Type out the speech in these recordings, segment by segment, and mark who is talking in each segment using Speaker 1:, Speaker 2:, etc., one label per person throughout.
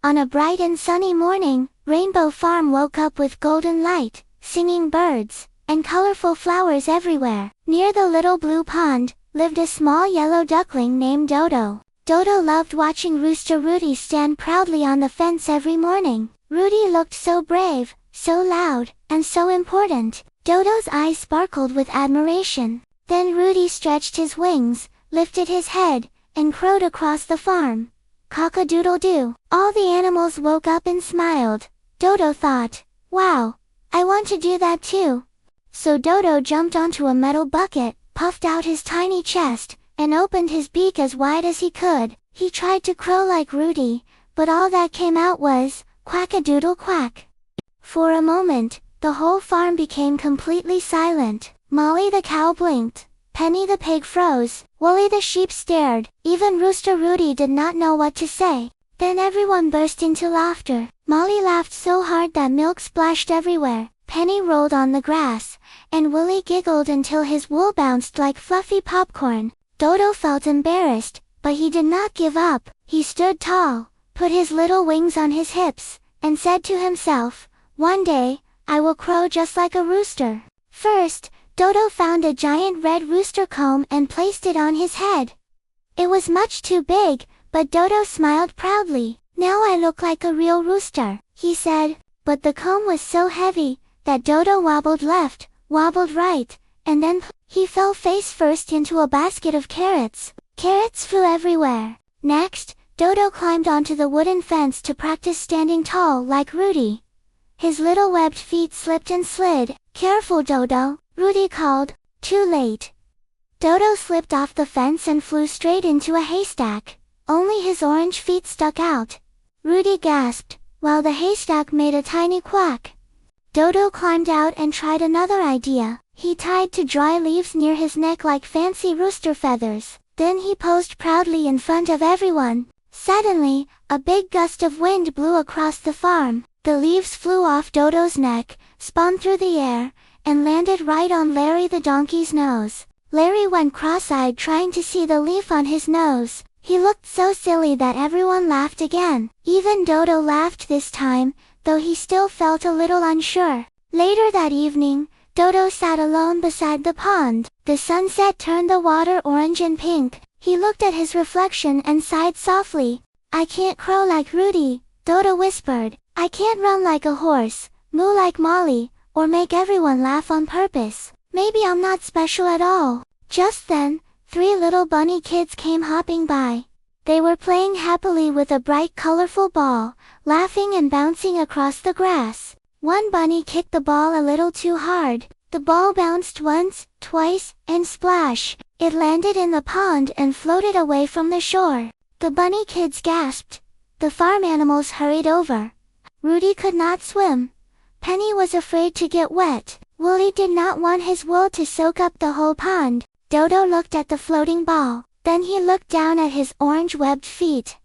Speaker 1: On a bright and sunny morning, Rainbow Farm woke up with golden light, singing birds, and colorful flowers everywhere. Near the little blue pond, lived a small yellow duckling named Dodo. Dodo loved watching Rooster Rudy stand proudly on the fence every morning. Rudy looked so brave, so loud, and so important. Dodo's eyes sparkled with admiration. Then Rudy stretched his wings, lifted his head, and crowed across the farm. Cock-a-doodle-doo. All the animals woke up and smiled. Dodo thought, wow, I want to do that too. So Dodo jumped onto a metal bucket, puffed out his tiny chest, and opened his beak as wide as he could. He tried to crow like Rudy, but all that came out was, quack-a-doodle-quack. For a moment, the whole farm became completely silent. Molly the cow blinked. Penny the pig froze. Wooly the sheep stared. Even Rooster Rudy did not know what to say. Then everyone burst into laughter. Molly laughed so hard that milk splashed everywhere. Penny rolled on the grass, and Wooly giggled until his wool bounced like fluffy popcorn. Dodo felt embarrassed, but he did not give up. He stood tall, put his little wings on his hips, and said to himself, one day, I will crow just like a rooster. First, Dodo found a giant red rooster comb and placed it on his head. It was much too big, but Dodo smiled proudly. Now I look like a real rooster, he said. But the comb was so heavy that Dodo wobbled left, wobbled right, and then he fell face first into a basket of carrots. Carrots flew everywhere. Next, Dodo climbed onto the wooden fence to practice standing tall like Rudy. His little webbed feet slipped and slid. Careful, Dodo, Rudy called. Too late. Dodo slipped off the fence and flew straight into a haystack. Only his orange feet stuck out. Rudy gasped, while the haystack made a tiny quack. Dodo climbed out and tried another idea. He tied two dry leaves near his neck like fancy rooster feathers. Then he posed proudly in front of everyone. Suddenly, a big gust of wind blew across the farm. The leaves flew off Dodo's neck, spun through the air, and landed right on Larry the donkey's nose. Larry went cross-eyed trying to see the leaf on his nose. He looked so silly that everyone laughed again. Even Dodo laughed this time, though he still felt a little unsure. Later that evening, Dodo sat alone beside the pond. The sunset turned the water orange and pink. He looked at his reflection and sighed softly. I can't crow like Rudy, Dodo whispered. I can't run like a horse, moo like Molly, or make everyone laugh on purpose. Maybe I'm not special at all. Just then, 3 little bunny kids came hopping by. They were playing happily with a bright colorful ball, laughing and bouncing across the grass. One bunny kicked the ball a little too hard. The ball bounced once, twice, and splash. It landed in the pond and floated away from the shore. The bunny kids gasped. The farm animals hurried over. Rudy could not swim. Penny was afraid to get wet. Wooly did not want his wool to soak up the whole pond. Dodo looked at the floating ball. Then he looked down at his orange webbed feet.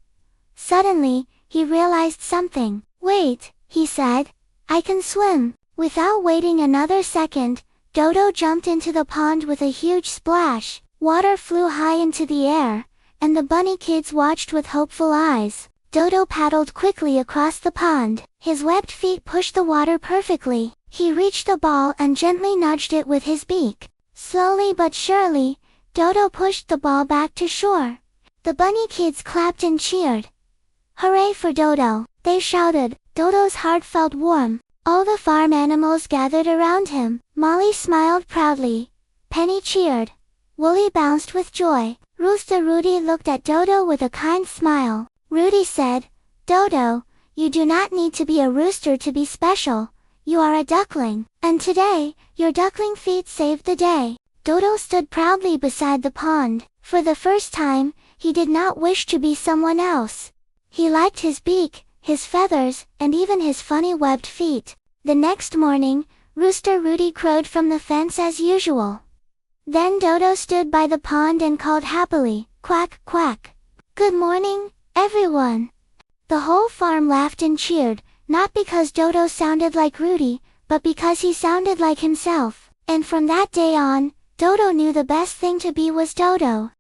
Speaker 1: Suddenly, he realized something. Wait, he said. I can swim. Without waiting another second, Dodo jumped into the pond with a huge splash. Water flew high into the air, and the bunny kids watched with hopeful eyes. Dodo paddled quickly across the pond. His webbed feet pushed the water perfectly. He reached the ball and gently nudged it with his beak. Slowly but surely, Dodo pushed the ball back to shore. The bunny kids clapped and cheered. Hooray for Dodo, they shouted. Dodo's heart felt warm. All the farm animals gathered around him. Molly smiled proudly. Penny cheered. Wooly bounced with joy. Rooster Rudy looked at Dodo with a kind smile. Rudy said, Dodo, you do not need to be a rooster to be special. You are a duckling, and today, your duckling feet saved the day. Dodo stood proudly beside the pond. For the first time, he did not wish to be someone else. He liked his beak, his feathers, and even his funny webbed feet. The next morning, Rooster Rudy crowed from the fence as usual. Then Dodo stood by the pond and called happily, quack, quack. Good morning, everyone. The whole farm laughed and cheered, not because Dodo sounded like Rudy, but because he sounded like himself. And from that day on, Dodo knew the best thing to be was Dodo.